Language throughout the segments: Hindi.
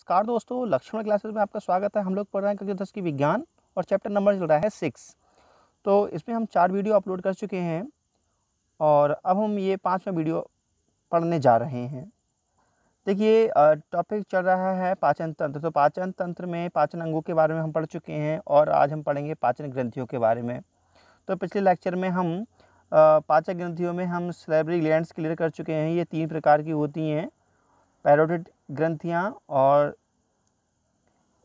नमस्कार दोस्तों, लक्ष्मण क्लासेस में आपका स्वागत है। हम लोग पढ़ रहे हैं कक्षा 10 की विज्ञान और चैप्टर नंबर चल रहा है 6। तो इसमें हम 4 वीडियो अपलोड कर चुके हैं और अब हम ये 5वां वीडियो पढ़ने जा रहे हैं। देखिए, टॉपिक चल रहा है पाचन तंत्र। तो पाचन तंत्र में पाचन अंगों के बारे में हम पढ़ चुके हैं और आज हम पढ़ेंगे पाचन ग्रंथियों के बारे में। तो पिछले लेक्चर में हम पाचन ग्रंथियों में हम सैलिवरी ग्लैंड्स क्लियर कर चुके हैं। ये 3 प्रकार की होती हैं, पैरोटिड ग्रंथियाँ और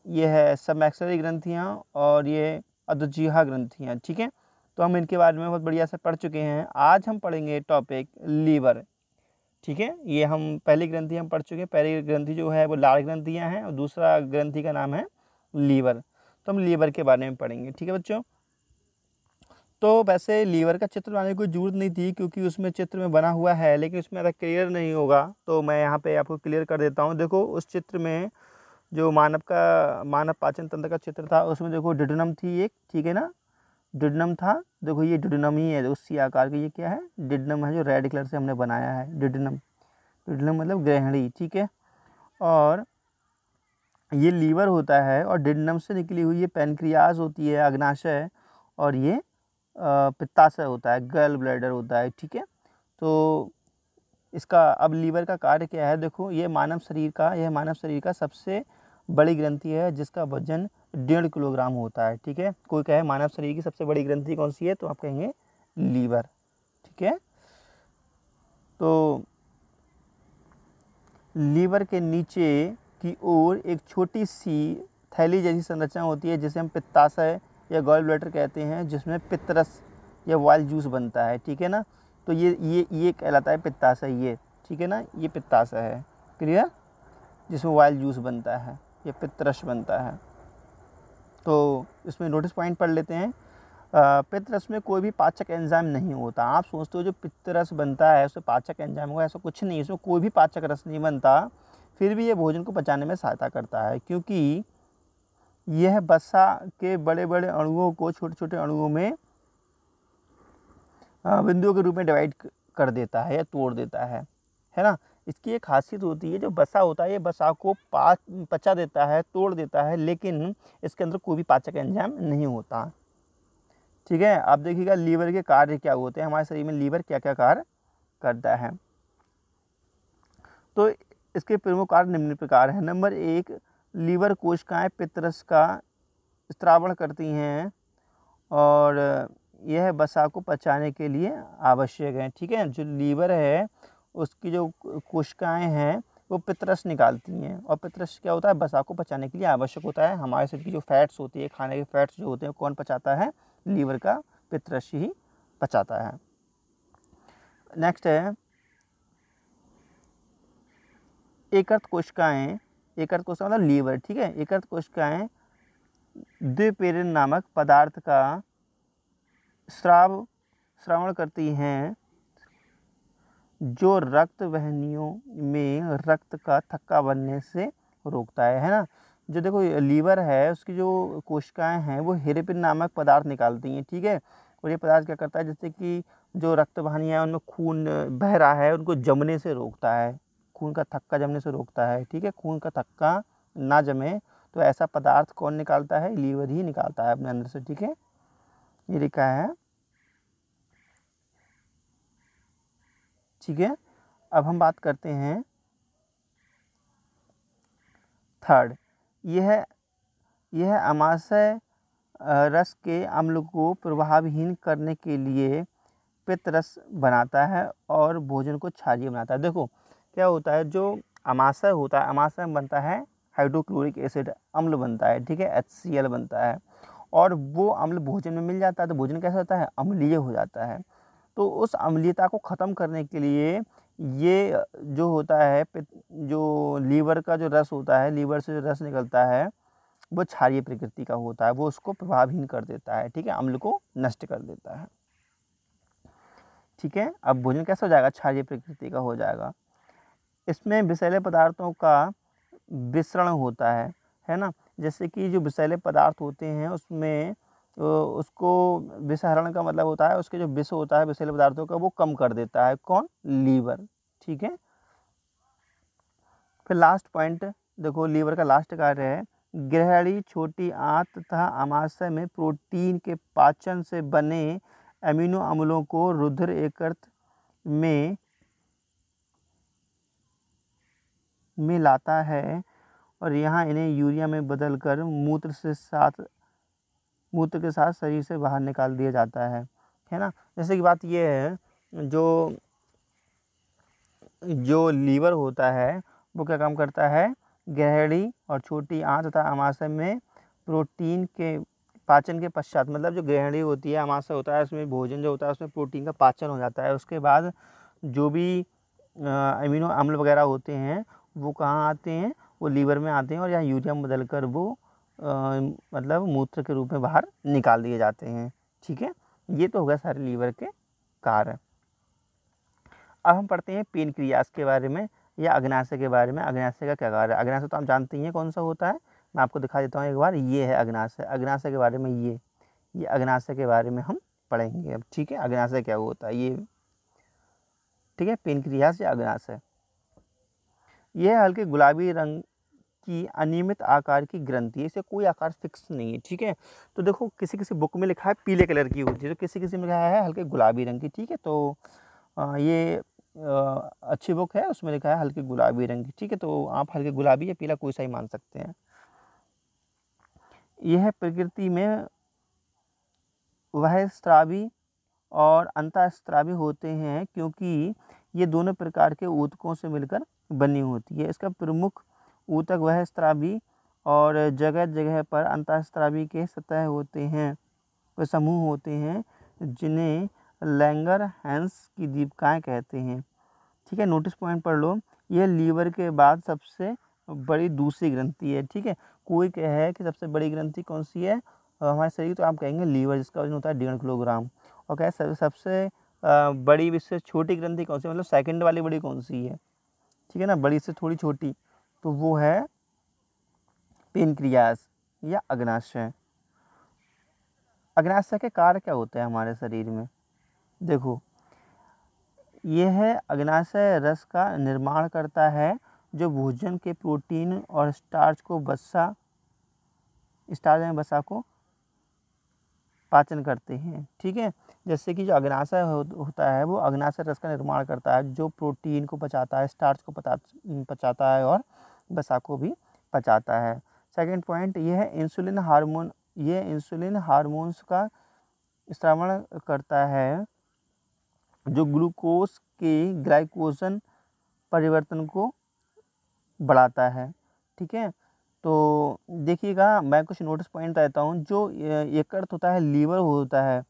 ये है सबमैक्सिलरी ग्रंथियाँ और ये अधोजिह्वा ग्रंथियाँ। ठीक है, तो हम इनके बारे में बहुत बढ़िया से पढ़ चुके हैं। आज हम पढ़ेंगे टॉपिक लीवर। ठीक है, ये हम पहली ग्रंथि हम पढ़ चुके हैं। पहली ग्रंथि जो है वो लाल ग्रंथियाँ हैं और दूसरा ग्रंथि का नाम है लीवर। तो हम लीवर के बारे में पढ़ेंगे। ठीक है बच्चों, तो वैसे लीवर का चित्र बनाने की कोई ज़रूरत नहीं थी क्योंकि उसमें चित्र में बना हुआ है, लेकिन उसमें अगर क्लियर नहीं होगा तो मैं यहाँ पे आपको क्लियर कर देता हूँ। देखो, उस चित्र में जो मानव पाचन तंत्र का चित्र था उसमें देखो डिडनम थी एक, ठीक है ना, डिडनम था। देखो ये डिडनम ही है, उसी आकार की। ये क्या है? डिडनम है, जो रेड कलर से हमने बनाया है। डिडनम, डिडनम मतलब ग्रहणी। ठीक है, और ये लीवर होता है और डिडनम से निकली हुई ये पैनक्रियाज होती है, अग्नाशय, और ये पित्ताशय होता है, गैल ब्लैडर होता है। ठीक है, तो इसका अब लीवर का कार्य क्या है? देखो, यह मानव शरीर का सबसे बड़ी ग्रंथि है जिसका वजन 1.5 किलोग्राम होता है। ठीक है, कोई कहे मानव शरीर की सबसे बड़ी ग्रंथि कौन सी है, तो आप कहेंगे लीवर। ठीक है, तो लीवर के नीचे की ओर एक छोटी सी थैली जैसी संरचना होती है जिसे हम पित्ताशय या गॉल ब्लैडर कहते हैं, जिसमें पित्तरस या वाइल जूस बनता है। ठीक है ना, तो ये कहलाता है पित्ताशय। ये ठीक है ना, ये पित्ताशय है, क्लियर, जिसमें वाइल जूस बनता है, ये पित्तरस बनता है। तो इसमें नोटिस पॉइंट पढ़ लेते हैं। पित्तरस में कोई भी पाचक एंजाइम नहीं होता। आप सोचते हो जो पित्तरस बनता है उसमें पाचक एंजाइम होगा, ऐसा कुछ नहीं। इसमें कोई भी पाचक रस नहीं बनता, फिर भी ये भोजन को पचाने में सहायता करता है क्योंकि यह वसा के बड़े बड़े अणुओं को छोटे छोटे अणुओं में बिंदुओं के रूप में डिवाइड कर देता है या तोड़ देता है ना। इसकी एक खासियत होती है, जो वसा होता है ये वसा को पचा देता है, तोड़ देता है, लेकिन इसके अंदर कोई भी पाचक एंजाइम नहीं होता। ठीक है, आप देखिएगा लीवर के कार्य क्या होते हैं, हमारे शरीर में लीवर क्या क्या कार्य करता है। तो इसके प्रमुख कार्य निम्न प्रकार है। नंबर 1, लीवर कोशिकाएं पित्तरस का स्त्रावण करती हैं और यह वसा को पचाने के लिए आवश्यक है। ठीक है, जो लीवर है उसकी जो कोशिकाएं हैं वो पित्तरस निकालती हैं और पित्तरस क्या होता है? वसा को पचाने के लिए आवश्यक होता है। हमारे शरीर की जो फैट्स होती है, खाने के फैट्स जो होते हैं, कौन पचाता है? लीवर का पित्तरस ही पचाता है। नेक्स्ट है एकर्त कोशिकाएं। एकर्त कोशिका मतलब लीवर। ठीक है, एकर्त कोशिकाएं द्विपेरिन नामक पदार्थ का श्रावण करती हैं जो रक्त वाहिनियों में रक्त का थक्का बनने से रोकता है ना। जो देखो लीवर है उसकी जो कोशिकाएं हैं वो हेरेपिन नामक पदार्थ निकालती हैं। ठीक है, और ये पदार्थ क्या करता है? जैसे कि जो रक्त वाहिनियाँ उनमें खून बह रहा है उनको जमने से रोकता है, खून का थक्का जमने से रोकता है। ठीक है, खून का थक्का ना जमे तो ऐसा पदार्थ कौन निकालता है? लीवर ही निकालता है अपने अंदर से। ठीक है, ये लिखा है। ठीक है, अब हम बात करते हैं थर्ड। यह अमाशय रस के अम्ल को प्रभावहीन करने के लिए पित्तरस बनाता है और भोजन को क्षारीय बनाता है। देखो क्या होता है, जो अमाशय होता है, अमाशय में बनता है हाइड्रोक्लोरिक एसिड, अम्ल बनता है। ठीक है, HCl बनता है और वो अम्ल भोजन में मिल जाता है तो भोजन कैसा होता है? अम्लीय हो जाता है। तो उस अम्लीयता को ख़त्म करने के लिए ये जो होता है जो लीवर का जो रस होता है, लीवर से जो रस निकलता है वो क्षारीय प्रकृति का होता है, वो उसको प्रभावहीन कर देता है। ठीक है, अम्ल को नष्ट कर देता है। ठीक है, अब भोजन कैसा हो जाएगा? क्षारीय प्रकृति का हो जाएगा। इसमें विषैले पदार्थों का विसरण होता है ना। जैसे कि जो विषैले पदार्थ होते हैं उसमें उसको विषहरण का मतलब होता है उसके जो विष होता है विषैले पदार्थों का वो कम कर देता है। कौन? लीवर। ठीक है, फिर लास्ट पॉइंट देखो लीवर का लास्ट कार्य है गृहिणी छोटी आंत तथा आमाशय में प्रोटीन के पाचन से बने अमीनो अम्लों को रुधिर एकत्र में लाता है और यहाँ इन्हें यूरिया में बदलकर मूत्र के साथ शरीर से बाहर निकाल दिया जाता है ना। जैसे कि बात ये है, जो लीवर होता है वो क्या काम करता है, गहरी और छोटी आंत तथा आमाशय में प्रोटीन के पाचन के पश्चात, मतलब जो गहरी होती है आमाशय होता है उसमें भोजन जो होता है उसमें प्रोटीन का पाचन हो जाता है। उसके बाद जो भी अमीनो अम्ल वगैरह होते हैं वो कहाँ आते हैं, वो लीवर में आते हैं और यहाँ यूरिया में बदल कर वो मतलब मूत्र के रूप में बाहर निकाल दिए जाते हैं। ठीक है, ये तो होगा सारे लीवर के कार्य। अब हम पढ़ते हैं पेनक्रियास के बारे में या अग्नाशय के बारे में। अग्नाशय का क्या कार्य है? अग्नाशय तो आप जानते ही हैं कौन सा होता है, मैं आपको दिखा देता हूँ एक बार। ये है अग्नाशय। अग्नाशय के बारे में ये अग्नाशय के बारे में हम पढ़ेंगे अब। ठीक है, अग्नाशय क्या होता है ये, ठीक है, पेनक्रियास या अग्नाशय। यह हल्के गुलाबी रंग की अनियमित आकार की ग्रंथि है, इसे कोई आकार फिक्स नहीं है। ठीक है, तो देखो किसी किसी बुक में लिखा है पीले कलर की होती है, तो किसी किसी में लिखा है हल्के गुलाबी रंग की। ठीक है, तो ये अच्छी बुक है, उसमें लिखा है हल्के गुलाबी रंग की। ठीक है, तो आप हल्के गुलाबी या पीला कोई सा ही मान सकते हैं। यह प्रकृति में वह स्त्रावी और अंतःस्त्रावी होते हैं क्योंकि ये दोनों प्रकार के ऊतकों से मिलकर बनी होती है। इसका प्रमुख ऊतक वह स्त्रावी और जगह जगह पर अंतःस्त्रावी के सतह होते हैं, वे समूह होते हैं जिन्हें लैंगर-हैंस की दीपिकाएँ कहते हैं। ठीक है, नोटिस पॉइंट पढ़ लो। यह लीवर के बाद सबसे बड़ी दूसरी ग्रंथि है। ठीक है, कोई कहे कि सबसे बड़ी ग्रंथि कौन सी है हमारे शरीर, तो आप कहेंगे लीवर, जिसका वजन होता है 1.5 किलोग्राम। और कहे सबसे बड़ी इससे छोटी ग्रंथि कौन सी, मतलब सेकंड वाली बड़ी कौन सी है, ठीक है ना, बड़ी से थोड़ी छोटी, तो वो है पेनक्रियास या अग्नाशय। अग्नाशय के कार्य क्या होते हैं हमारे शरीर में? देखो, यह अग्नाशय रस का निर्माण करता है जो भोजन के प्रोटीन और स्टार्च में वसा को पाचन करते हैं। ठीक है, जैसे कि जो अग्नाशय होता है वो अग्नाशय रस का निर्माण करता है जो प्रोटीन को पचाता है, स्टार्च को पचाता है और वसा को भी पचाता है। सेकंड पॉइंट ये है इंसुलिन हार्मोन। ये इंसुलिन हार्मोन्स का स्रावण करता है जो ग्लूकोज के ग्लाइकोजन परिवर्तन को बढ़ाता है। ठीक है, तो देखिएगा मैं कुछ नोटिस पॉइंट देता हूँ। जो यकृत होता है, लीवर होता है,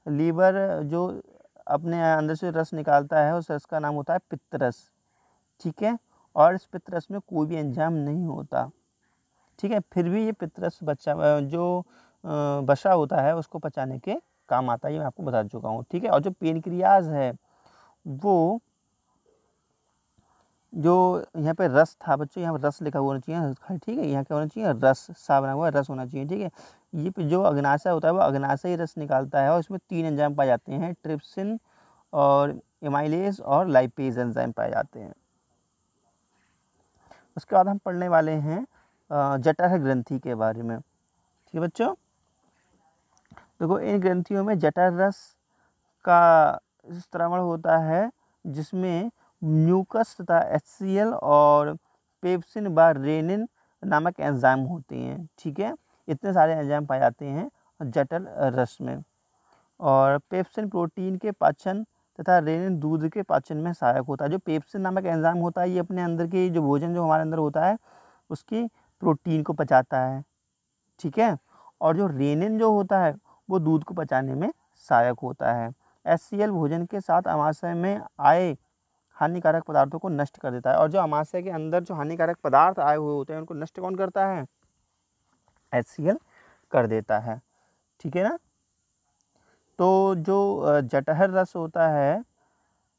लीवर जो अपने अंदर से रस निकालता है उस रस का नाम होता है पित्तरस। ठीक है, और इस पित्तरस में कोई भी एंजाइम नहीं होता। ठीक है, फिर भी ये पित्तरस वसा होता है उसको पचाने के काम आता है, ये मैं आपको बता चुका हूँ। ठीक है, और जो पेनक्रियाज है वो, जो यहाँ पे रस था बच्चों, यहाँ पर रस लिखा हुआ होना चाहिए। ठीक है, यहाँ क्या होना चाहिए, रस, सा बना हुआ रस होना चाहिए। ठीक है, ये जो अग्नाशय होता है वो अग्नाशय ही रस निकालता है और इसमें 3 एंजाइम पाए जाते हैं, ट्रिप्सिन और एमाइलेज और लाइपेज एंजाइम पाए जाते हैं। उसके बाद हम पढ़ने वाले हैं जठर ग्रंथि के बारे में। ठीक है बच्चों, देखो इन ग्रंथियों में जठर रस का स्रावण होता है जिसमें म्यूकस तथा HCl और पेप्सिन व रेनिन नामक एंजाइम होते हैं। ठीक है, इतने सारे एंजाइम पाए जाते हैं जठर रस में। और पेप्सिन प्रोटीन के पाचन तथा रेनिन दूध के पाचन में सहायक होता है। जो पेप्सिन नामक एंजाइम होता है ये अपने अंदर की जो भोजन जो हमारे अंदर होता है उसकी प्रोटीन को पचाता है। ठीक है, और जो रेनिन जो होता है वो दूध को पचाने में सहायक होता है। HCl भोजन के साथ अमाशय में आए हानिकारक पदार्थों को नष्ट कर देता है। और जो अमाशय के अंदर जो हानिकारक पदार्थ आए हुए होते हैं उनको नष्ट कौन करता है, HCl कर देता है। ठीक है ना, तो जो जठर रस होता है,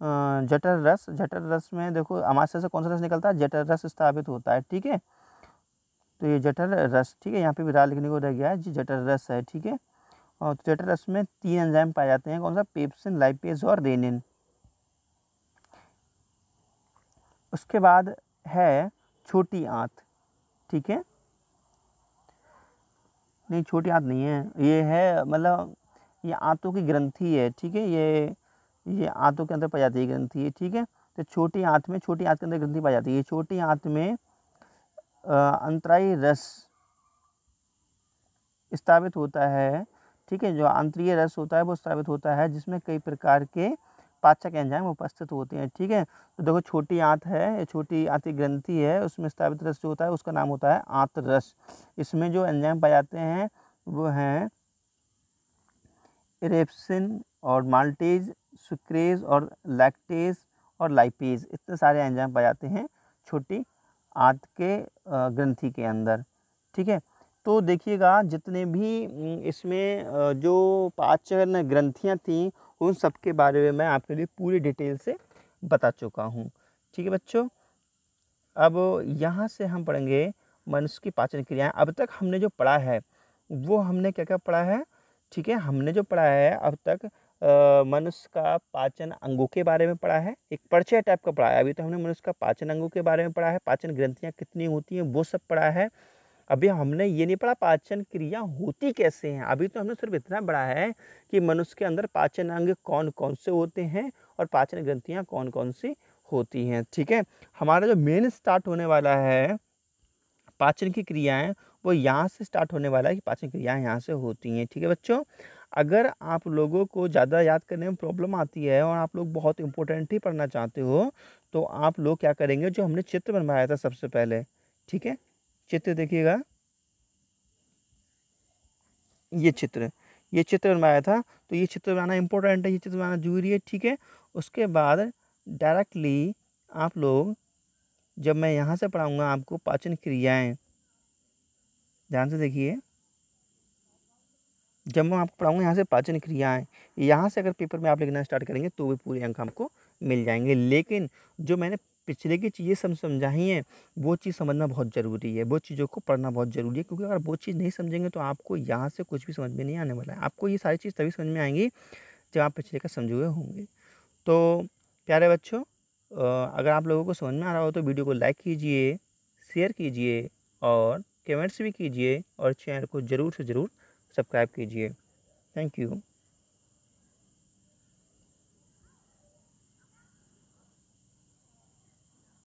जठर रस में देखो अमाशय से कौन सा रस निकलता है, जठर रस स्थापित होता है। ठीक है, तो ये जठर रस, ठीक है, यहाँ पे भी राह लिखने को रह गया है जी, जठर रस है। ठीक है, और तो जठर रस में 3 एंजाइम पाए जाते हैं, कौन सा, पेप्सिन, लाइपेज और रेनिन। उसके बाद है छोटी आंत। ठीक है, नहीं छोटी आंत नहीं है, ये है मतलब ये आंतों की ग्रंथि है, ठीक है, ये आंतों के अंदर पाई जाती है ग्रंथि है, ठीक है। तो छोटी आंत के अंदर ग्रंथि पाई जाती है। छोटी आंत में अंतरायी रस स्रावित होता है, ठीक है, जो आंतरीय रस होता है वो स्रावित होता है, जिसमें कई प्रकार के पाचक एंजाइम उपस्थित होते हैं, ठीक है। तो देखो छोटी आंत है, ये छोटी आंत की ग्रंथि है, उसमें स्रावित रस जो होता है उसका नाम होता है आंत रस। इसमें जो एंजाइम पाए जाते हैं वो हैं इरेप्सिन और माल्टेज, सुक्रेज और लैक्टेज और लाइपेज, इतने सारे एंजाइम पाए जाते हैं छोटी आंत के ग्रंथि के अंदर, ठीक है। तो देखिएगा जितने भी इसमें जो पाचन ग्रंथियां थीं उन सब के बारे में मैं आपके लिए पूरी डिटेल से बता चुका हूँ, ठीक है बच्चों। अब यहाँ से हम पढ़ेंगे मनुष्य की पाचन क्रियाएं। अब तक हमने जो पढ़ा है वो हमने क्या क्या पढ़ा है, ठीक है, हमने जो पढ़ा है अब तक मनुष्य का पाचन अंगों के बारे में पढ़ा है, एक परिचय टाइप का पढ़ा है। अभी तो हमने मनुष्य का पाचन अंगों के बारे में पढ़ा है, पाचन ग्रंथियां कितनी होती हैं वो सब पढ़ा है। अभी हमने ये नहीं पढ़ा पाचन क्रिया होती कैसे हैं। अभी तो हमने सिर्फ इतना पढ़ा है कि मनुष्य के अंदर पाचन अंग कौन कौन से होते हैं और पाचन ग्रंथियां कौन कौन सी होती हैं, ठीक है। हमारा जो मेन स्टार्ट होने वाला है पाचन की क्रियाएं वो यहाँ से स्टार्ट होने वाला है कि पाचन क्रियाएं यहाँ से होती हैं, ठीक है बच्चों। अगर आप लोगों को ज़्यादा याद करने में प्रॉब्लम आती है और आप लोग बहुत इंपॉर्टेंट ही पढ़ना चाहते हो तो आप लोग क्या करेंगे, जो हमने चित्र बनवाया था सबसे पहले, ठीक है, चित्र देखिएगा, ये चित्र बनवाया था, तो ये चित्र बनाना इंपॉर्टेंट है, ये चित्र बनाना जरूरी है, ठीक है। उसके बाद डायरेक्टली आप लोग, जब मैं यहाँ से पढ़ाऊँगा आपको पाचन क्रियाएं, ध्यान से देखिए, जब मैं आपको पढ़ाऊँगा यहाँ से पाचन क्रियाएं, यहाँ से अगर पेपर में आप लिखना स्टार्ट करेंगे तो भी पूरे अंक हमको मिल जाएंगे। लेकिन जो मैंने पिछले की चीज़ें समझाई हैं वो चीज़ समझना बहुत ज़रूरी है, वो चीज़ों को पढ़ना बहुत ज़रूरी है, क्योंकि अगर वो चीज़ नहीं समझेंगे तो आपको यहाँ से कुछ भी समझ में नहीं आने वाला है। आपको ये सारी चीज़ तभी समझ में आएंगी जब आप पिछले का समझे हुए होंगे। तो प्यारे बच्चों, अगर आप लोगों को समझ में आ रहा हो तो वीडियो को लाइक कीजिए, शेयर कीजिए और कमेंट्स भी कीजिए और चैनल को ज़रूर से ज़रूर सब्सक्राइब कीजिए। Thank you.